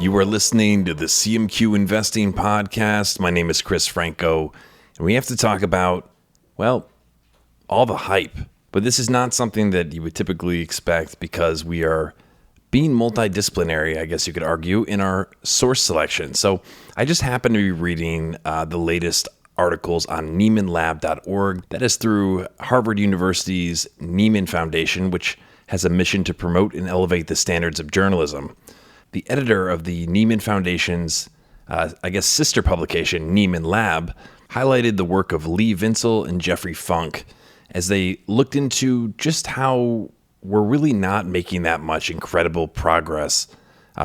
You are listening to the CMQ Investing Podcast. My name is Chris Franco, and we have to talk about, well, all the hype. But this is not something that you would typically expect because we are being multidisciplinary, I guess you could argue, in our source selection. So I just happen to be reading the latest articles on NiemanLab.org. That is through Harvard University's Nieman Foundation, which has a mission to promote and elevate the standards of journalism. The editor of the Nieman Foundation's, sister publication, Nieman Lab, highlighted the work of Lee Vinsel and Jeffrey Funk as they looked into just how we're really not making that much incredible progress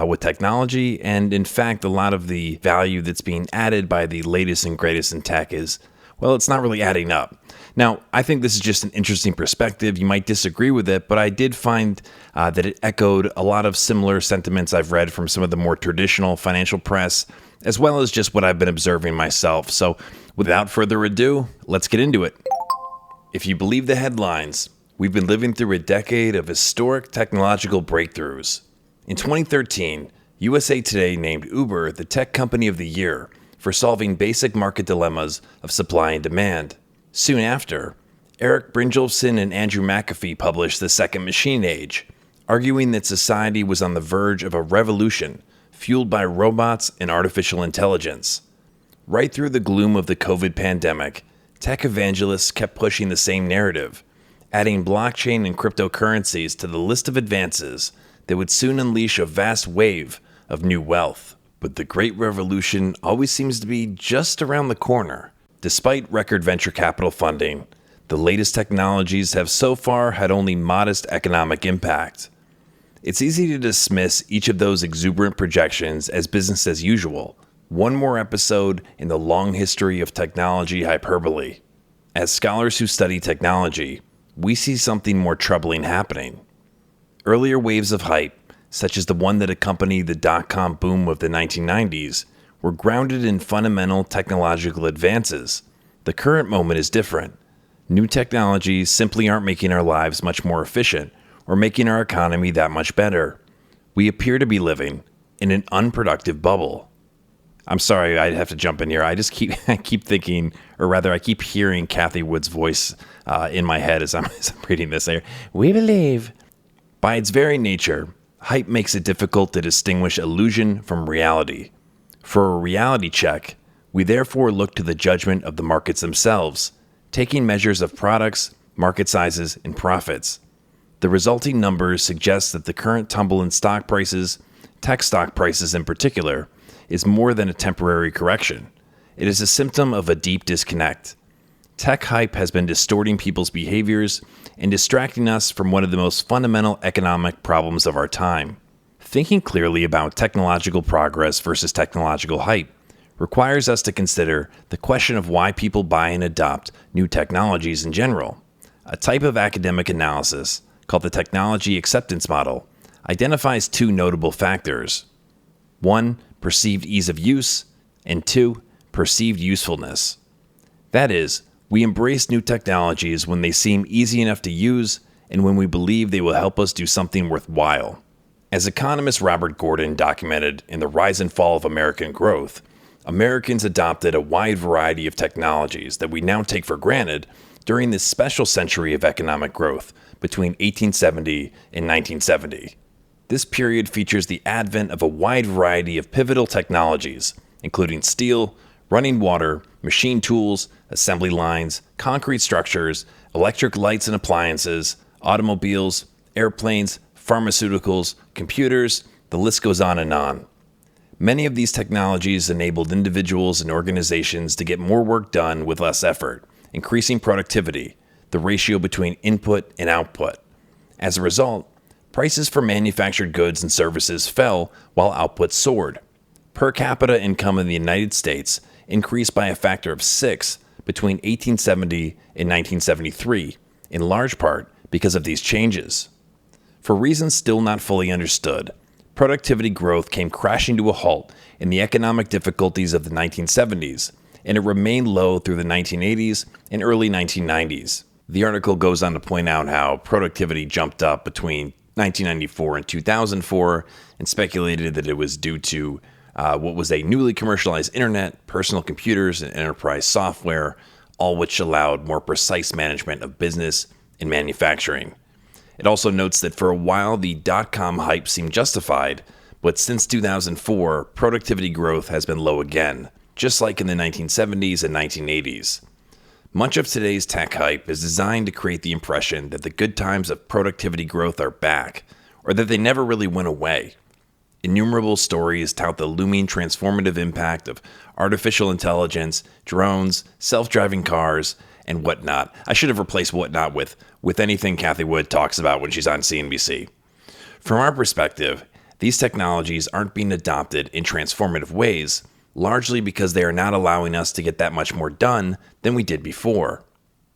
with technology. And in fact, a lot of the value that's being added by the latest and greatest in tech is, well, it's not really adding up. Now, I think this is just an interesting perspective. You might disagree with it, but I did find that it echoed a lot of similar sentiments I've read from some of the more traditional financial press, as well as just what I've been observing myself. So without further ado, let's get into it. If you believe the headlines, we've been living through a decade of historic technological breakthroughs. In 2013, USA Today named Uber the tech company of the year for solving basic market dilemmas of supply and demand. Soon after, Eric Brynjolfsson and Andrew McAfee published The Second Machine Age, arguing that society was on the verge of a revolution fueled by robots and artificial intelligence. Right through the gloom of the COVID pandemic, tech evangelists kept pushing the same narrative, adding blockchain and cryptocurrencies to the list of advances that would soon unleash a vast wave of new wealth. But the Great Revolution always seems to be just around the corner. Despite record venture capital funding, the latest technologies have so far had only modest economic impact. It's easy to dismiss each of those exuberant projections as business as usual, one more episode in the long history of technology hyperbole. As scholars who study technology, we see something more troubling happening. Earlier waves of hype, such as the one that accompanied the dot-com boom of the 1990s, were grounded in fundamental technological advances. The current moment is different. New technologies simply aren't making our lives much more efficient or making our economy that much better. We appear to be living in an unproductive bubble. I'm sorry, I'd have to jump in here. I keep thinking, or rather I keep hearing Kathy Wood's voice in my head as I'm reading this. We believe. By its very nature, hype makes it difficult to distinguish illusion from reality. For a reality check, we therefore look to the judgment of the markets themselves, taking measures of products, market sizes, and profits. The resulting numbers suggest that the current tumble in stock prices, tech stock prices in particular, is more than a temporary correction. It is a symptom of a deep disconnect. Tech hype has been distorting people's behaviors and distracting us from one of the most fundamental economic problems of our time. Thinking clearly about technological progress versus technological hype requires us to consider the question of why people buy and adopt new technologies in general. A type of academic analysis, called the technology acceptance model, identifies two notable factors. 1, perceived ease of use, and 2, perceived usefulness. That is, we embrace new technologies when they seem easy enough to use and when we believe they will help us do something worthwhile. As economist Robert Gordon documented in The Rise and Fall of American Growth, Americans adopted a wide variety of technologies that we now take for granted during this special century of economic growth between 1870 and 1970. This period features the advent of a wide variety of pivotal technologies, including steel, running water, machine tools, assembly lines, concrete structures, electric lights and appliances, automobiles, airplanes, pharmaceuticals, computers, the list goes on and on. Many of these technologies enabled individuals and organizations to get more work done with less effort, increasing productivity, the ratio between input and output. As a result, prices for manufactured goods and services fell while output soared. Per capita income in the United States increased by a factor of 6 between 1870 and 1973, in large part because of these changes. For reasons still not fully understood, productivity growth came crashing to a halt in the economic difficulties of the 1970s, and it remained low through the 1980s and early 1990s. The article goes on to point out how productivity jumped up between 1994 and 2004 and speculated that it was due to what was a newly commercialized internet, personal computers, and enterprise software, all which allowed more precise management of business and manufacturing. It also notes that for a while the dot-com hype seemed justified, but since 2004, productivity growth has been low again, just like in the 1970s and 1980s. Much of today's tech hype is designed to create the impression that the good times of productivity growth are back, or that they never really went away. Innumerable stories tout the looming transformative impact of artificial intelligence, drones, self-driving cars, and whatnot. I should have replaced whatnot with anything Kathy Wood talks about when she's on CNBC. From our perspective, these technologies aren't being adopted in transformative ways, largely because they are not allowing us to get that much more done than we did before.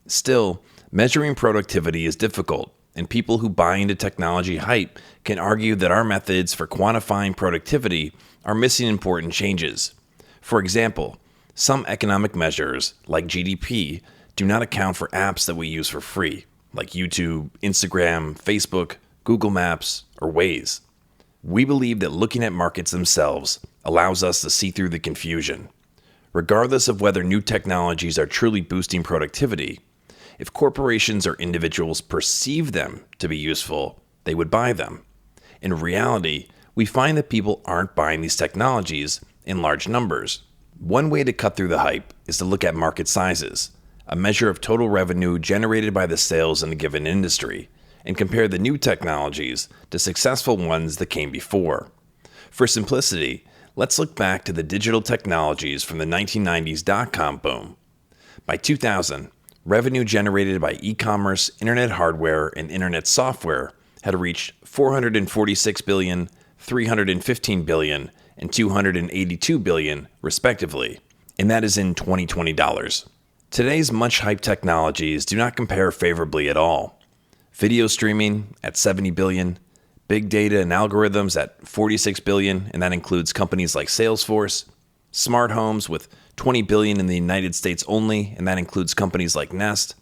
Still, measuring productivity is difficult, and people who buy into technology hype can argue that our methods for quantifying productivity are missing important changes. For example, some economic measures, like GDP, do not account for apps that we use for free, like YouTube, Instagram, Facebook, Google Maps, or Waze. We believe that looking at markets themselves allows us to see through the confusion. Regardless of whether new technologies are truly boosting productivity, if corporations or individuals perceive them to be useful, they would buy them. In reality, we find that people aren't buying these technologies in large numbers. One way to cut through the hype is to look at market sizes, a measure of total revenue generated by the sales in a given industry, and compare the new technologies to successful ones that came before. For simplicity, let's look back to the digital technologies from the 1990s dot-com boom. By 2000, revenue generated by e-commerce, internet hardware, and internet software had reached $446 billion, $315 billion, and $282 billion, respectively, and that is in 2020 dollars. Today's much-hyped technologies do not compare favorably at all. Video streaming at $70 billion, big data and algorithms at $46 billion, and that includes companies like Salesforce, smart homes with $20 billion in the United States only, and that includes companies like Nest,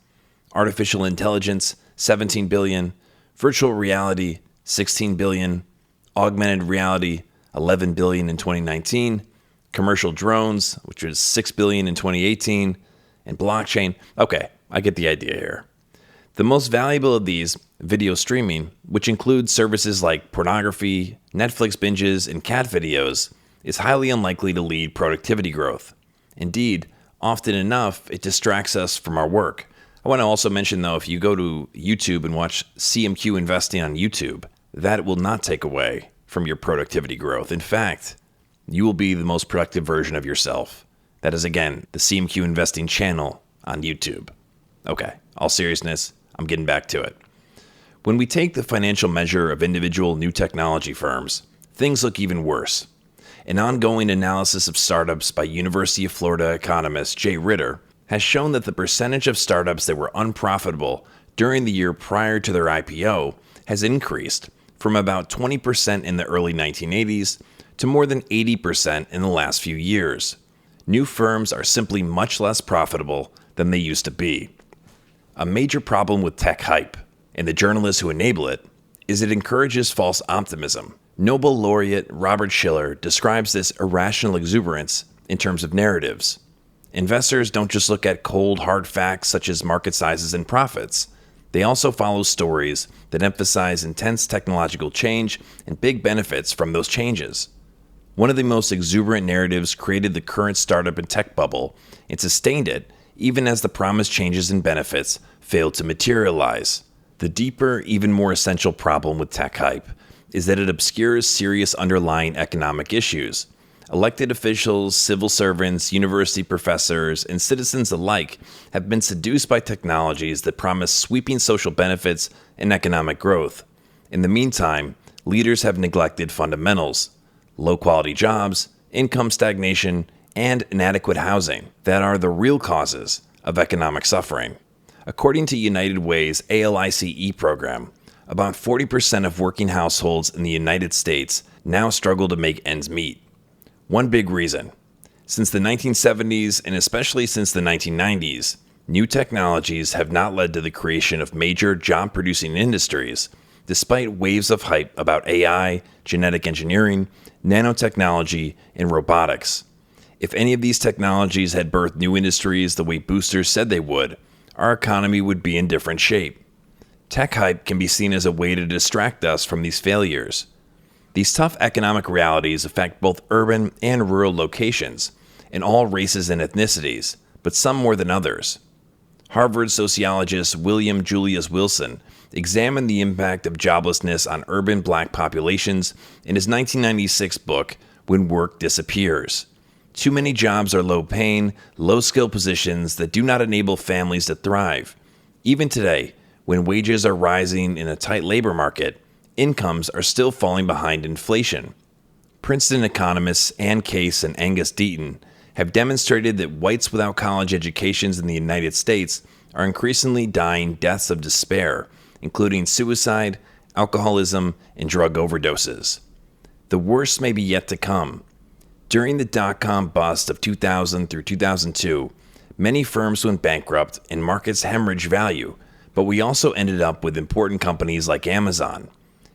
artificial intelligence, $17 billion, virtual reality, $16 billion, augmented reality, $11 billion in 2019, commercial drones, which was $6 billion in 2018, and blockchain. Okay, I get the idea here. The most valuable of these, video streaming, which includes services like pornography, Netflix binges, and cat videos, is highly unlikely to lead productivity growth. Indeed, often enough, it distracts us from our work. I want to also mention, though, if you go to YouTube and watch CMQ Investing on YouTube, that will not take away from your productivity growth. In fact, you will be the most productive version of yourself. That is, again, the CMQ Investing channel on YouTube. Okay, all seriousness, I'm getting back to it. When we take the financial measure of individual new technology firms, things look even worse. An ongoing analysis of startups by University of Florida economist Jay Ritter has shown that the percentage of startups that were unprofitable during the year prior to their IPO has increased from about 20% in the early 1980s to more than 80% in the last few years. New firms are simply much less profitable than they used to be. A major problem with tech hype, and the journalists who enable it, is it encourages false optimism. Nobel laureate Robert Shiller describes this irrational exuberance in terms of narratives. Investors don't just look at cold, hard facts such as market sizes and profits. They also follow stories that emphasize intense technological change and big benefits from those changes. One of the most exuberant narratives created the current startup and tech bubble and sustained it even as the promised changes and benefits failed to materialize. The deeper, even more essential problem with tech hype is that it obscures serious underlying economic issues. Elected officials, civil servants, university professors, and citizens alike have been seduced by technologies that promise sweeping social benefits and economic growth. In the meantime, leaders have neglected fundamentals: low-quality jobs, income stagnation, and inadequate housing that are the real causes of economic suffering. According to United Way's ALICE program, about 40% of working households in the United States now struggle to make ends meet. One big reason: since the 1970s and especially since the 1990s, new technologies have not led to the creation of major job-producing industries, despite waves of hype about AI, genetic engineering, nanotechnology, and robotics. If any of these technologies had birthed new industries the way boosters said they would, our economy would be in different shape. Tech hype can be seen as a way to distract us from these failures. These tough economic realities affect both urban and rural locations, in all races and ethnicities, but some more than others. Harvard sociologist William Julius Wilson examined the impact of joblessness on urban black populations in his 1996 book, When Work Disappears. Too many jobs are low-paying, low-skill positions that do not enable families to thrive. Even today, when wages are rising in a tight labor market, incomes are still falling behind inflation. Princeton economists Ann Case and Angus Deaton have demonstrated that whites without college educations in the United States are increasingly dying deaths of despair, including suicide, alcoholism, and drug overdoses. The worst may be yet to come. During the dot-com bust of 2000 through 2002, many firms went bankrupt and markets hemorrhaged value, but we also ended up with important companies like Amazon.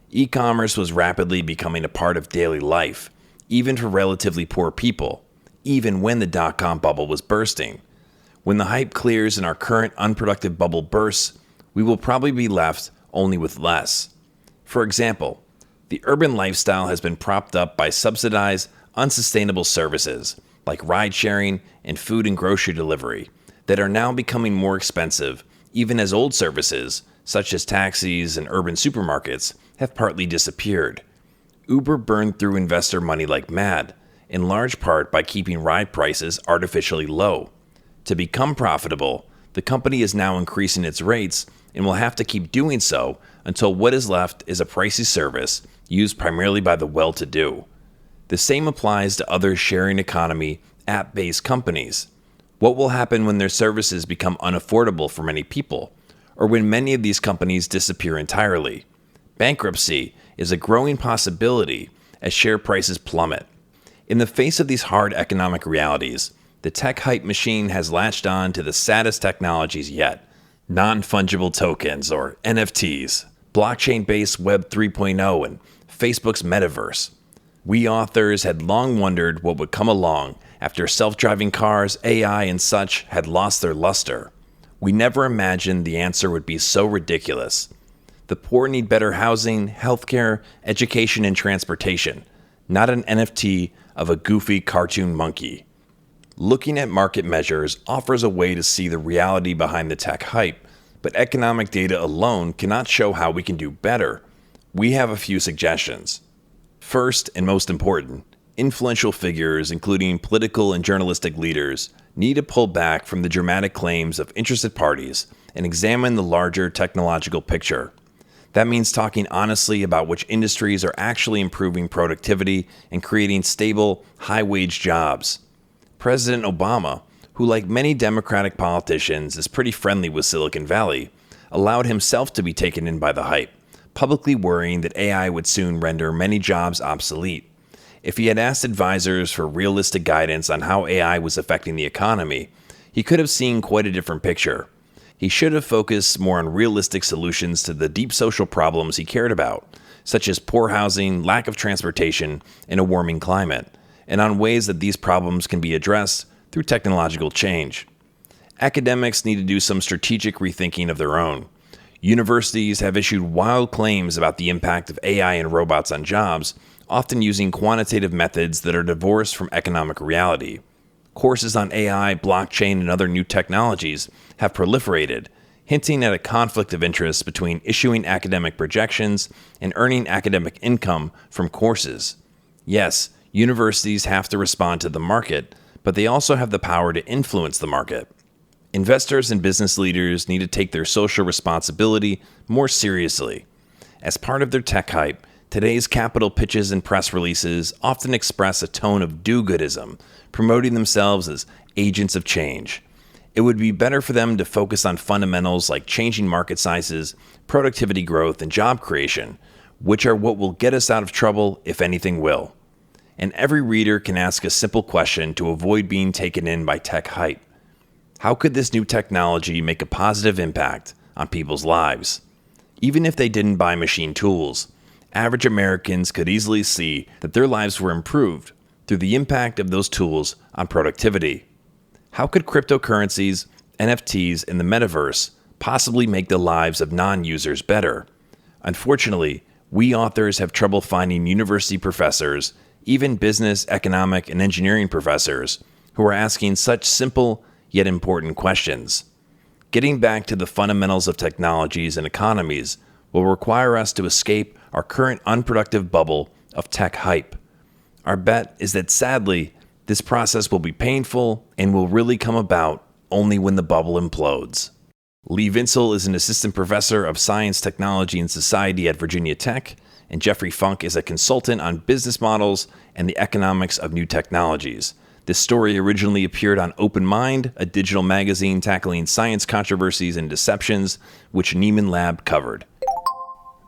E-commerce was rapidly becoming a part of daily life, even for relatively poor people, even when the dot-com bubble was bursting. When the hype clears and our current unproductive bubble bursts, we will probably be left only with less. For example, the urban lifestyle has been propped up by subsidized, unsustainable services like ride-sharing and food and grocery delivery that are now becoming more expensive, even as old services, such as taxis and urban supermarkets, have partly disappeared. Uber burned through investor money like mad, in large part by keeping ride prices artificially low. To become profitable, the company is now increasing its rates and will have to keep doing so until what is left is a pricey service used primarily by the well-to-do. The same applies to other sharing economy, app-based companies. What will happen when their services become unaffordable for many people, or when many of these companies disappear entirely? Bankruptcy is a growing possibility as share prices plummet. In the face of these hard economic realities, the tech hype machine has latched on to the saddest technologies yet: non-fungible tokens, or NFTs, blockchain-based Web 3.0, and Facebook's metaverse. We authors had long wondered what would come along after self-driving cars, AI, and such had lost their luster. We never imagined the answer would be so ridiculous. The poor need better housing, healthcare, education, and transportation, not an NFT of a goofy cartoon monkey. Looking at market measures offers a way to see the reality behind the tech hype, but economic data alone cannot show how we can do better. We have a few suggestions. First, and most important, influential figures, including political and journalistic leaders, need to pull back from the dramatic claims of interested parties and examine the larger technological picture. That means talking honestly about which industries are actually improving productivity and creating stable, high-wage jobs. President Obama, who like many Democratic politicians is pretty friendly with Silicon Valley, allowed himself to be taken in by the hype, publicly worrying that AI would soon render many jobs obsolete. If he had asked advisors for realistic guidance on how AI was affecting the economy, he could have seen quite a different picture. He should have focused more on realistic solutions to the deep social problems he cared about, such as poor housing, lack of transportation, and a warming climate, and on ways that these problems can be addressed through technological change. Academics need to do some strategic rethinking of their own. Universities have issued wild claims about the impact of AI and robots on jobs, often using quantitative methods that are divorced from economic reality. Courses on AI, blockchain, and other new technologies have proliferated, hinting at a conflict of interest between issuing academic projections and earning academic income from courses. Yes, universities have to respond to the market, but they also have the power to influence the market. Investors and business leaders need to take their social responsibility more seriously. As part of their tech hype, today's capital pitches and press releases often express a tone of do-goodism, promoting themselves as agents of change. It would be better for them to focus on fundamentals like changing market sizes, productivity growth, and job creation, which are what will get us out of trouble, if anything will. And every reader can ask a simple question to avoid being taken in by tech hype. How could this new technology make a positive impact on people's lives? Even if they didn't buy machine tools, average Americans could easily see that their lives were improved through the impact of those tools on productivity. How could cryptocurrencies, NFTs, and the metaverse possibly make the lives of non-users better? Unfortunately, we authors have trouble finding university professors, even business, economic, and engineering professors, who are asking such simple yet important questions. Getting back to the fundamentals of technologies and economies will require us to escape our current unproductive bubble of tech hype. Our bet is that sadly, this process will be painful and will really come about only when the bubble implodes. Lee Vinsel is an assistant professor of science, technology, and society at Virginia Tech, and Jeffrey Funk is a consultant on business models and the economics of new technologies. This story originally appeared on Open Mind, a digital magazine tackling science controversies and deceptions, which Nieman Lab covered.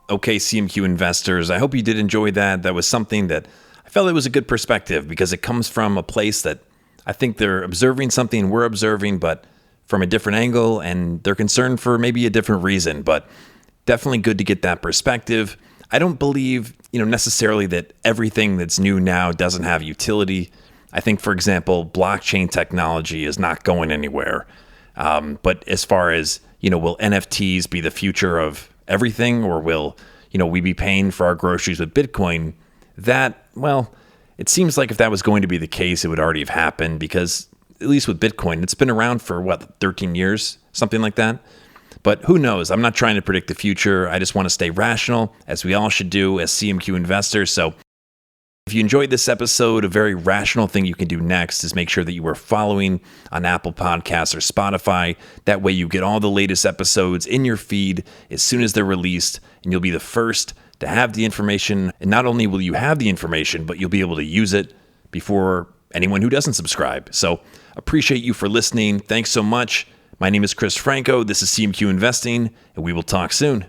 Okay, CMQ investors, I hope you did enjoy that. That was something that I felt it was a good perspective because it comes from a place that I think they're observing something we're observing, but from a different angle, and they're concerned for maybe a different reason, but definitely good to get that perspective. I don't believe, necessarily that everything that's new now doesn't have utility. I think, for example, blockchain technology is not going anywhere. But as far as, will NFTs be the future of everything, or will, we be paying for our groceries with Bitcoin? It seems like if that was going to be the case, it would already have happened because, at least with Bitcoin, it's been around for 13 years, something like that. But who knows? I'm not trying to predict the future. I just want to stay rational, as we all should do as CMQ investors. So if you enjoyed this episode, a very rational thing you can do next is make sure that you are following on Apple Podcasts or Spotify. That way you get all the latest episodes in your feed as soon as they're released, and you'll be the first to have the information. And not only will you have the information, but you'll be able to use it before anyone who doesn't subscribe. So appreciate you for listening. Thanks so much. My name is Chris Franco. This is CMQ Investing, and we will talk soon.